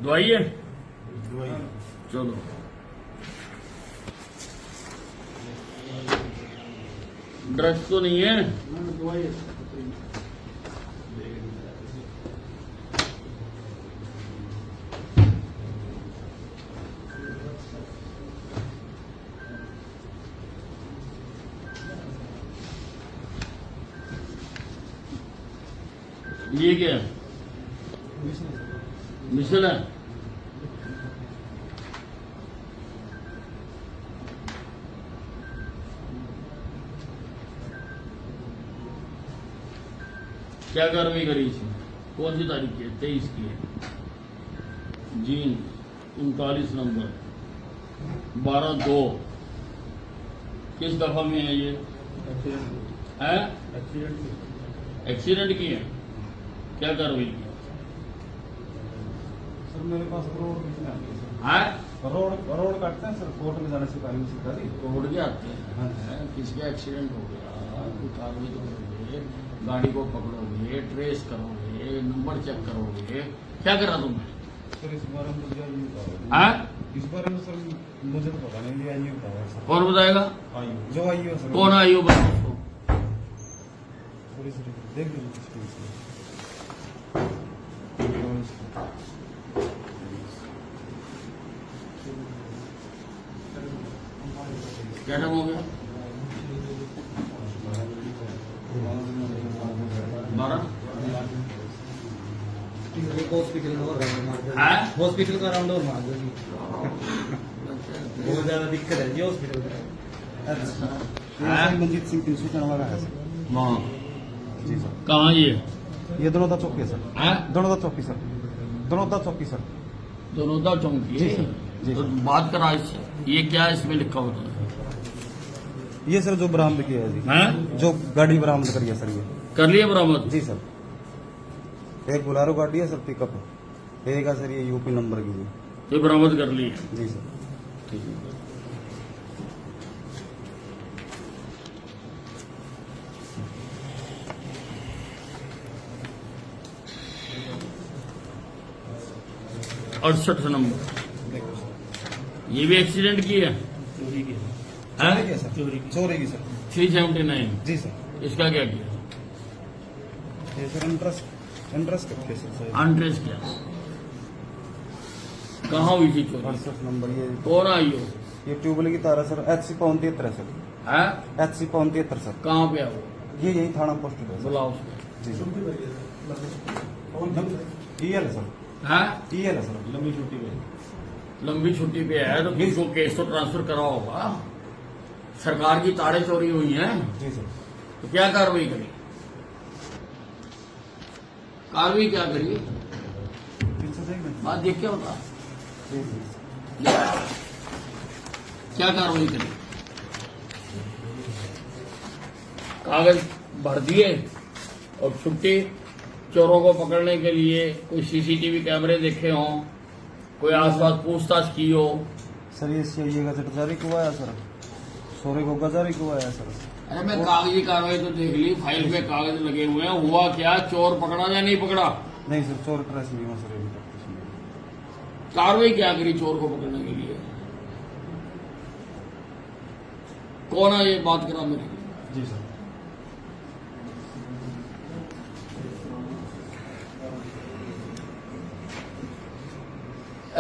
दवाई है, दवाई चलो। ड्रग्स तो नहीं है? दवाई है। ये क्या है? मिसल है। क्या कार्रवाई करी इसमें? कौन सी तारीख की है? 23 की है। Gene 39 number 12/2। किस दफा में है ये? है? एक्सीडेंट की है। क्या कार्रवाई की? सर मेरे पास रोड है? रोड काटते हैं सर, कोर्ट में जाने से पहले सीधा रोड के आते हैं। हाँ। किसका एक्सीडेंट हो गया? कोई कार्रवाई तो करोगे, गाड़ी को पकड़ोगे, ट्रेस करोगे, नंबर चेक करोगे। क्या करा तुमने? सर इस बारे में मुझे नहीं पता। हाँ? इस बारे में सर मुझे तो पता नहीं, ये आईयू बताया सर। कौन बताएगा? आईयू जो आईयू है सर। कौन आयु बताओ उसको? सर देख लीजिए। क्या नाम हो गया? 12? हाँ? हॉस्पिटल का राउंड और मार दो जी। बहुत ज्यादा दिक्कत है जी हॉस्पिटल का। हाँ? मंजीत सिंह प्रिंसिपल हमारा है सर। वहाँ जी सर। कहाँ ये? दोनों दा चौकी है सर। हाँ? दोनों दा चौकी सर। दोनों दा चौकी सर। दोनों चौंकी जी है। सर, जी तो सर। बात करा इससे। ये क्या है इसमें लिखा होता है? ये सर जो बरामद किया है जी, हाँ? जो गाड़ी बरामद करी है सर ये। कर लिया बरामद? जी सर। एक बुलारो गाड़ी है सर, पिकअप। एक है सर ये यूपी नंबर की जी। ये बरामद कर ली है। जी सर। ठीक है। अड़सठ नंबर। देखो सर। ये भी एक्सीडेंट की है। चोरी की हाँ? चोरी की है सर। चोरी की सर। 379। जी सर। इसका क्या किया? ये सर इंटरेस्ट का केस है सर। अनट्रेस किया। कहाँ हुई थी चोरी? 68 नंबर ये। कौन आई हो? ये ट्यूबवेल की तार है सर, HC 73 है सर। है? HC 73 sir. कहाँ पे आओ? ये यही थाना पोस्ट है सर। बुलाओ उसको। जी सर। EL है सर। है? EL है सर। लंबी छुट्टी पे है तो किसको केस तो ट्रांसफर करा होगा। सरकार की तारें चोरी हुई हैं जी सर। तो क्या कार्रवाई करी? कार्रवाई क्या करी? पीछे देख लें। बात देख क्या होता? जी जी। क्या कार्रवाई करी? कागज भर दिए और छुट्टी। चोरों को पकड़ने के लिए कोई सीसीटीवी कैमरे देखे हों, कोई आसपास पूछताछ की हो। सर ये चाहिए गजट जारी हुआ है सर, सोरे को जारी हुआ है सर। अरे मैं कागजी कार्रवाई तो देख ली, फाइल में कागज लगे हुए हैं। हुआ क्या? चोर पकड़ा या नहीं पकड़ा? नहीं सर, चोर ट्रेस नहीं हुआ सर अभी तक कुछ नहीं। कार्रवाई क्या करी चोर को पकड़ने के लिए? कौन है ये बात करा मेरी? जी सर।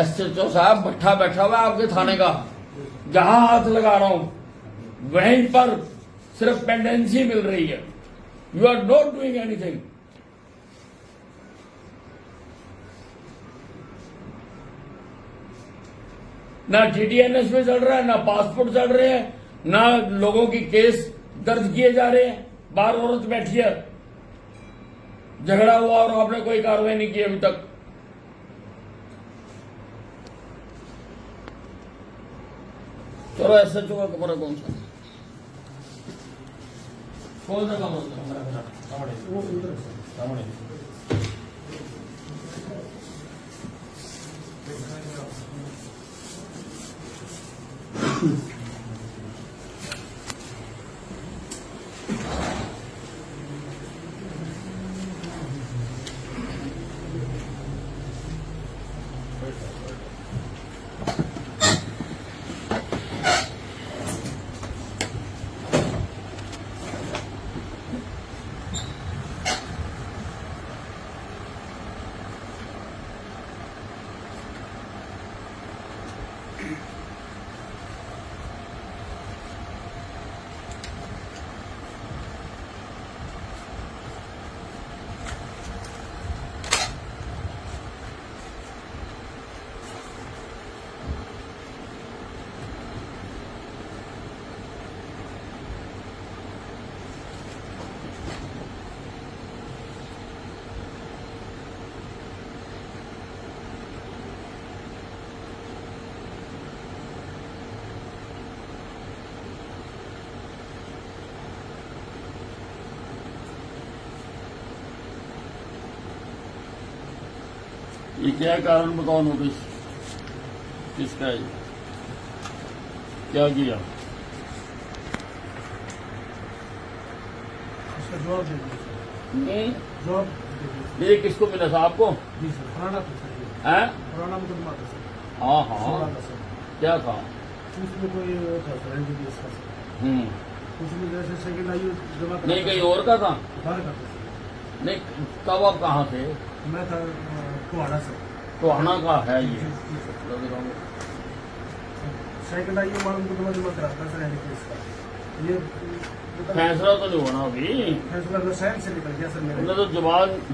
SHO साहब भट्ठा बैठा हुआ है आपके थाने का। जहां हाथ लगा रहा हूं वहीं पर सिर्फ पेंडेंसी मिल रही है। You are not doing anything. ना TTNS में चल रहा है, ना पासपोर्ट चल रहे हैं, ना लोगों की केस दर्ज किए जा रहे हैं। बाहर औरत बैठी है, झगड़ा हुआ और आपने कोई कार्रवाई नहीं की अभी तक। चलो SHO का कमरा कौन सा? कौन सा कमरा? ये क्या कारण बताओ नोटिस किसका है? क्या किया? इसका जवाब दे दीजिए जवाब दे दीजिए। ये किसको मिला था आपको? जी सर पुराना था सर ये हैं? पुराना मुकदमा था सर हाँ हाँ, 16 का सर क्या था? उसमें कोई वो था सर एनडीपीएस का सर उसमें जैसे सेकंड आयु जमा करा नहीं, कहीं और का था? बाहर का था सर नहीं, तब आप कहाँ थे? मैं था कुहाड़ा सर तो आना का है ये? जी सर सेकंड आयु वाला मुकदमा जमा करा था सर एनडीपीएस का ये फैसला तो नहीं होना अभी, फैसला तो सहन से निकल गया सर मेरे हमने तो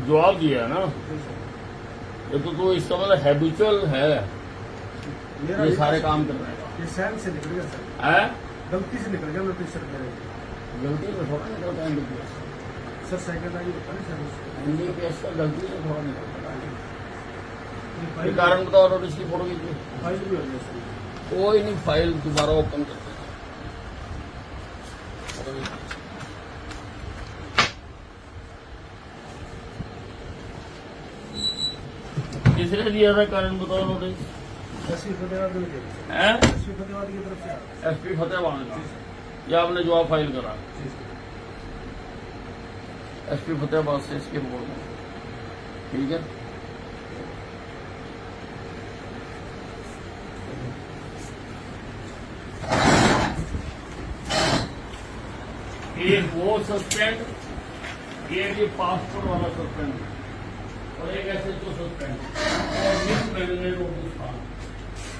जवाब दिया है ना। जी सर ये तो इसका मतलब हैबिचुअल है, मेरा ये सारे काम कर रहे हैं। ये सहन से निकल गया सर है? गलती से निकल गया नोटिस सर मेरे गलती से थोड़ा निकलता है एनडीपीएस। सर सेकंड आयु होता है सर एनडीपीएस का गलती से थोड़ा निकलता है। ये ये फाइल कारण बताओ नोटिस की फोटो खींचिए। फाइल भी हो गया सर कोई नहीं, फाइल दोबारा ओपन करते हैं। किसने दिया था कारण बताओ नोटिस? एसपी फतेहाबाद ने दिया सर है? एसपी फतेहाबाद की तरफ से आया एसपी फतेहाबाद का, या आपने जवाब फाइल करा? जी सर एसपी फतेहाबाद से इसके बोल रहे, ठीक है। एक वो सस्पेंड, एक ये पासपोर्ट वाला सस्पेंड और एक ऐसे तो सस्पेंड और मिसमैनेजमेंट नोटिस था,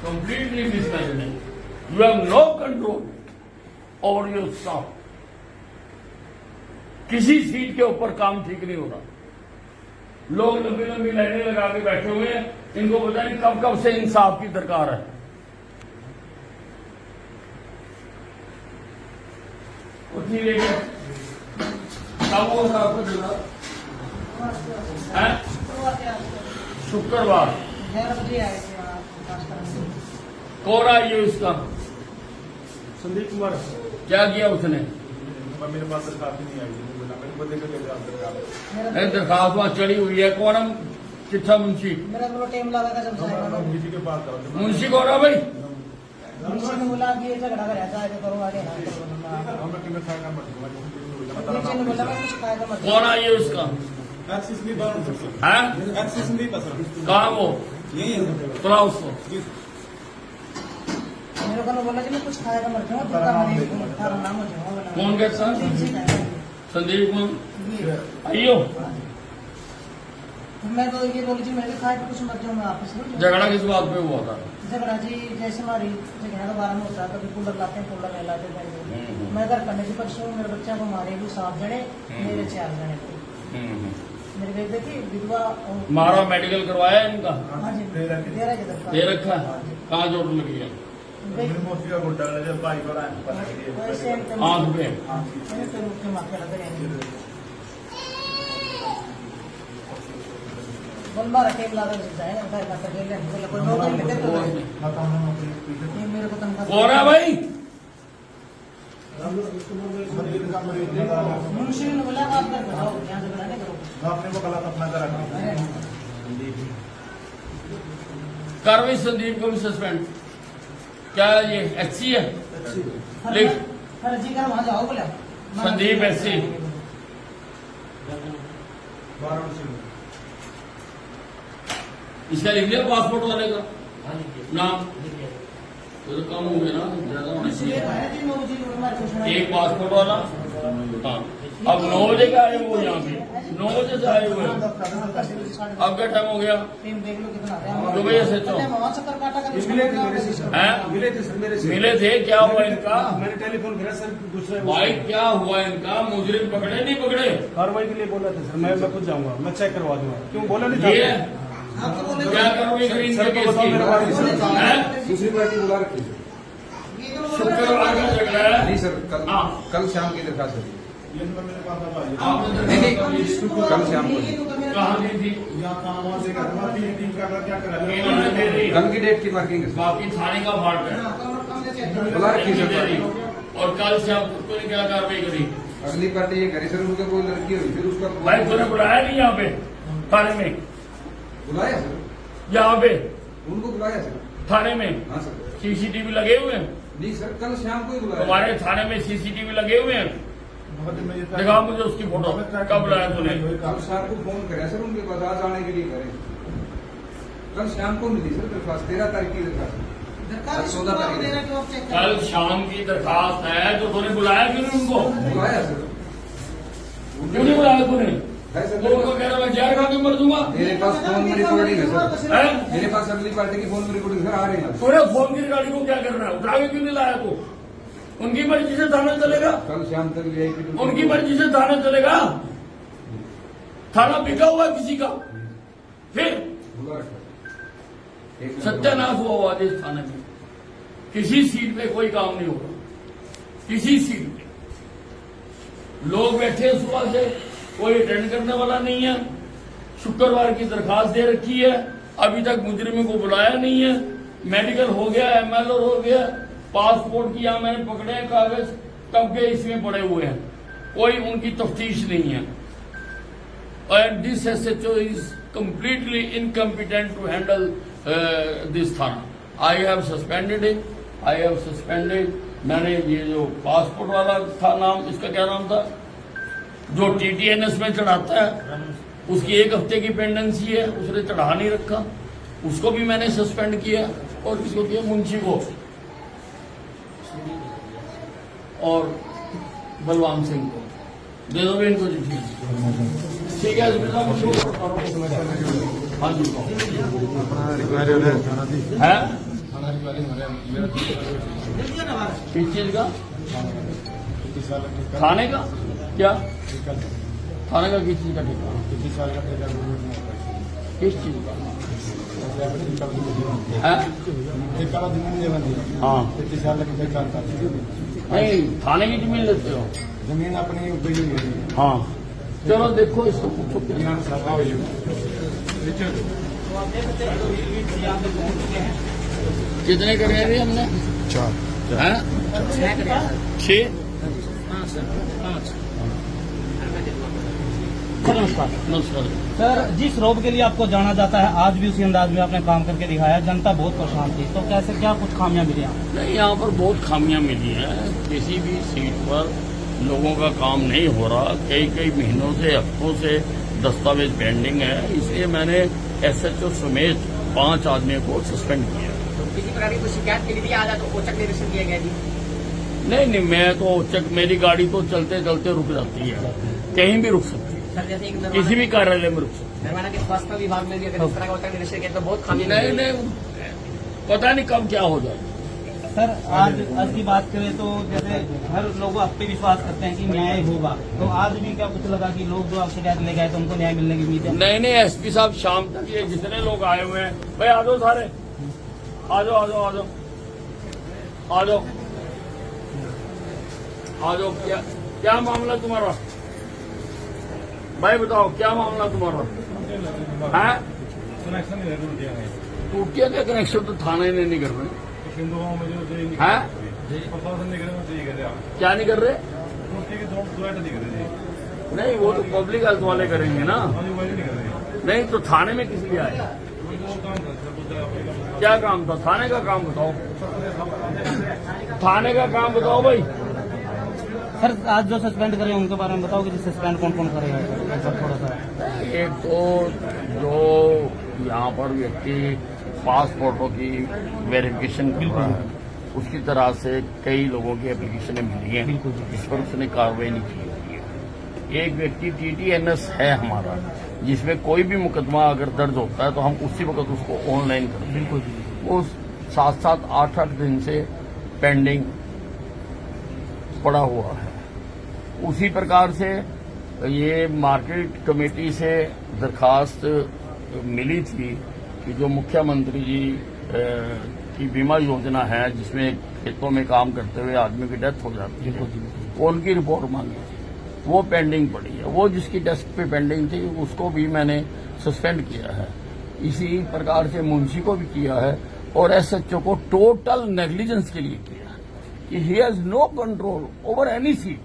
completely mismanagement. You have no control over your staff. किसी सीट के ऊपर काम ठीक नहीं हो रहा, लोग लंबी लंबी लाइनें लगा के बैठे हुए हैं, इनको पता नहीं कब कब से इंसाफ की दरकार है। उठी लेकिन कब होगा आपको दिला? शुक्रवार। कौन आई है इसका? संदीप कुमार क्या किया उसने? मेरे पास दरखास्त नहीं आई थी बोला मैंने बंदे को ले जाओ दरखास्त नहीं, दरखास्त वहां चढ़ी हुई है। कौन है चिट्ठा मुंशी? मेरा बोलो टाइम लगा था जब से आया ना। किसी के पास जाओ मुंशी कौन है भाई? मुंशी ने बोला कि ये झगड़ा कर ऐसा है तो करो आगे ना करो ना। हमें कितना खाएगा मत मुंशी ने बोला मैं कुछ खाएगा मत। कौन आई है उसका? एक्सिस नहीं बात सर है? एक्सिस नहीं पसंद कहाँ वो? यही है बुला उसको। मेरे को ना बोला कि मैं कुछ खाएगा मत जाओ तो तारा नाम हो जाओ। कौन कहता है? संदीप कौन? आइयो। मैं तो ये बोली थी मैंने खाए तो कुछ मत जाओ मैं ऑफिस में। झगड़ा किस बात पे हुआ था? झगड़ा जी जैसे हमारी जगह का बारे में होता है कभी कूलर लाते हैं कूलर नहीं लाते हैं। मैं घर करने की परसों मेरे बच्चा को मारे भी 7 जने मेरे 4 जने मेरे बेटे की विधवा। मारा मेडिकल करवाया इनका? हाँ जी 13 की तरफ दे रखा है? कहाँ चोट लगी है? मोती का गुड्डा लगा भाई बड़ा आंख पे? बंदा टाइम ला जाएगा कोई नौकरी मिले तो ये मेरे को तनख्वाह कौन है भाई? मुंशी ने बोला आप घर जाओ यहाँ से नहीं करो। अपने को गलत अपना करा कार्रवाई संदीप को भी सस्पेंड। क्या ये एससी है? लिख जी कर वहाँ जाओ बोले संदीप एससी। इसका लिख लिया पासपोर्ट वाले का नाम, तो कम हो गया ना, ज्यादा होना इसलिए चाहिए। है जी वो जी हमारे को सुनाई एक पासपोर्ट वाला, हाँ। अब 9 बजे का आए वो यहाँ पे, 9 बजे से आए हुए हैं। अब क्या टाइम हो गया? टीम देख लो कितना है। दो बजे से तो वहाँ चक्कर काटा कर मिले थे मेरे से सर, हैं? मिले थे सर मेरे से। मिले थे, क्या हुआ इनका? मैंने टेलीफोन करा सर, दूसरे भाई क्या हुआ इनका? मुजरिम पकड़े नहीं पकड़े? कार्रवाई के लिए बोला था सर, मैं खुद जाऊंगा, मैं चेक करवा दूंगा। क्यों बोला नहीं ये था? क्या करोगे फिर इनके सर को केस बताओ की? मेरे बारे में। हैं? दूसरी पार्टी बुला रखी है। शुक्रवार का झगड़ा है। नहीं सर, कल हाँ। कल शाम की दरखास्त होगी। आपने नहीं नहीं, कल शाम को कहाँ दी थी? इन्होंने दे दी। कल की डेट की मार्किंग है सर। बाकी थाने का फाल्ट है। बुला रखी है सर दे दी। पार्टी। और कल से आप तूने क्या कार्रवाई करी? अगली पार्टी ये करे सर, उनका कोई लड़की हुई फिर उसका भाई तूने बुलाया नहीं यहाँ पे थाने में? बुलाया सर, यहाँ पे उनको बुलाया सर। थाने में हाँ सर। सीसीटीवी लगे हुए हैं? नहीं सर, कल शाम को ही बुलाया। तुम्हारे थाने में सीसीटीवी लगे हुए हैं? दिखा मुझे उसकी फोटो, कब लाया तूने? कल शाम को फोन करे सर उनके पास, आज आने के लिए करें। कल शाम को मिली सर दरखास्त, 13 तारीख की दरखास्त। 14 तारीख कल शाम की दरखास्त है, तो तूने बुलाया क्यों नहीं उनको? बुलाया सर। क्यों नहीं बुलाया तूने? है सर, तो उनको कह रहा मैं जहर खा के मर दूंगा। मेरे पास फोन में रिकॉर्डिंग है सर। हैं? मेरे पास अगली पार्टी की फोन में रिकॉर्डिंग सर, आ रहे हैं। तूने फोन की गाड़ी को क्या करना है? उठा के क्यों नहीं लाया तू? उनकी मर्जी से थाना चलेगा, कल शाम तक वीआईपी उनकी मर्जी से थाना चलेगा। थाना बिका हुआ है किसी का, फिर बुला रखा है। सत्यानाश हुआ हुआ है इस थाने में। किसी सीट पे कोई काम नहीं होगा, किसी सीट पे लोग बैठे हैं सुबह से, कोई अटेंड करने वाला नहीं है। शुक्रवार की दरखास्त दे रखी है, अभी तक मुजरिम को बुलाया नहीं है। मेडिकल हो गया, एमएलआर हो गया, पासपोर्ट की यहाँ मैंने पकड़े हैं कागज, कब के इसमें पड़े हुए हैं, कोई उनकी तफ्तीश नहीं है। And this SHO is completely incompetent to handle this थाना। I have suspended him, I have suspended. मैंने ये जो पासपोर्ट वाला था, नाम इसका क्या नाम था, जो टीटीएनएस में चढ़ाता है, उसकी 1 हफ्ते की पेंडेंसी है, उसने चढ़ा नहीं रखा, उसको भी मैंने सस्पेंड किया। और किसको किया? मुंशी को और बलवान सिंह को। दे दो इनको चिट्ठी। ठीक है साहब, शुरू करता हूं। हाँ जी है किस चीज का? थाने का क्या? थाने का किस चीज का ठेका? किस चीज का? है? हाँ नहीं, थाने की जमीन लेते हो? जमीन अपनी हाँ चलो देखो इसको पूछो क्या। कितने करे हैं हमने? 4 हैं? 6। नमस्कार। नमस्कार सर, जिस रोब के लिए आपको जाना जाता है, आज भी उसी अंदाज में आपने काम करके दिखाया। जनता बहुत परेशान थी, तो कैसे क्या कुछ खामियां मिली आपको? नहीं, यहाँ पर बहुत खामियां मिली हैं। किसी भी सीट पर लोगों का काम नहीं हो रहा, कई महीनों से, हफ्तों से दस्तावेज पेंडिंग है। इसलिए मैंने एसएचओ समेत 5 आदमियों को सस्पेंड किया। तो किसी प्रकार की कोई शिकायत के लिए भी आजा तो औचक निरीक्षण किया गया जी? नहीं, मैं तो औचक, मेरी गाड़ी तो चलते चलते रुक जाती है, कहीं भी रुक सकती है, सर जैसे एक किसी भी कार्यालय में रुक सकती नरवाना के स्वास्थ्य विभाग में भी अगर इस तरह का औचक निरीक्षण किया तो बहुत है। खामी नहीं, पता नहीं कब क्या हो जाए। सर, आज की बात करें तो जैसे हर लोग आप पे विश्वास करते हैं कि न्याय होगा, तो आज भी क्या कुछ लगा कि लोग जो आप शिकायत ले गए तो उनको न्याय मिलने की उम्मीद है? नहीं, एसपी साहब शाम तक ये जितने लोग आए हुए हैं, भाई आ जाओ सारे, आ जाओ आ जाओ आ जाओ आ जाओ आ जाओ। क्या मामला तुम्हारा भाई, बताओ क्या मामला तुम्हारा है? टूट गया क्या कनेक्शन? तो थाने ने नहीं कर रहे हैं? क्या नहीं कर रहे? नहीं, वो तो पब्लिक हेल्थ वाले करेंगे ना। नहीं तो थाने में किस लिए आए? क्या काम था? थाने का काम बताओ, थाने का काम बताओ भाई। सर, आज जो सस्पेंड करें उनके बारे में बताओ कि सस्पेंड कौन कौन करेगा? ऐसा थोड़ा सा एक तो जो यहाँ पर व्यक्ति पासपोर्टों की वेरिफिकेशन कर रहा है, उसकी तरह से कई लोगों की एप्लीकेशनें मिली हैं बिल्कुल। जिस पर उसने कार्रवाई नहीं की हुई है। एक व्यक्ति TTNS है हमारा, जिसमें कोई भी मुकदमा अगर दर्ज होता है तो हम उसी वक्त उसको ऑनलाइन करते हैं। बिल्कुल वो 7-7, 8-8 दिन से पेंडिंग पड़ा हुआ है। उसी प्रकार से ये मार्केट कमेटी से दरखास्त मिली थी कि जो मुख्यमंत्री जी की बीमा योजना है, जिसमें खेतों में काम करते हुए आदमी की डेथ हो जाती है, वो उनकी रिपोर्ट मांगी थी, वो पेंडिंग पड़ी है। वो जिसकी डेस्क पे पेंडिंग थी उसको भी मैंने सस्पेंड किया है। इसी प्रकार से मुंशी को भी किया है और SHO को टोटल नेग्लिजेंस के लिए किया कि he has no control over any seat.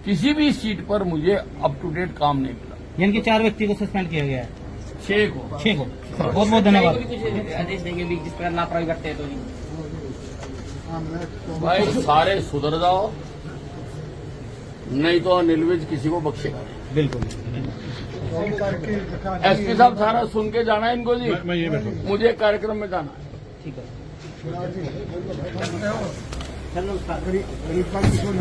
किसी भी सीट पर मुझे अप टू डेट काम नहीं मिला। यानी कि 4 व्यक्ति को सस्पेंड किया गया है, 6 को 6 को। बहुत बहुत धन्यवाद। कुछ आदेश देंगे भी जिस प्रकार लापरवाही करते हैं तो भाई सारे सुधर जाओ, नहीं तो अनिल विज किसी को बख्शेगा नहीं। बिल्कुल। SP साहब सारा सुन के जाना है इनको जी। मुझे कार्यक्रम में जाना है। ठीक है। गरीब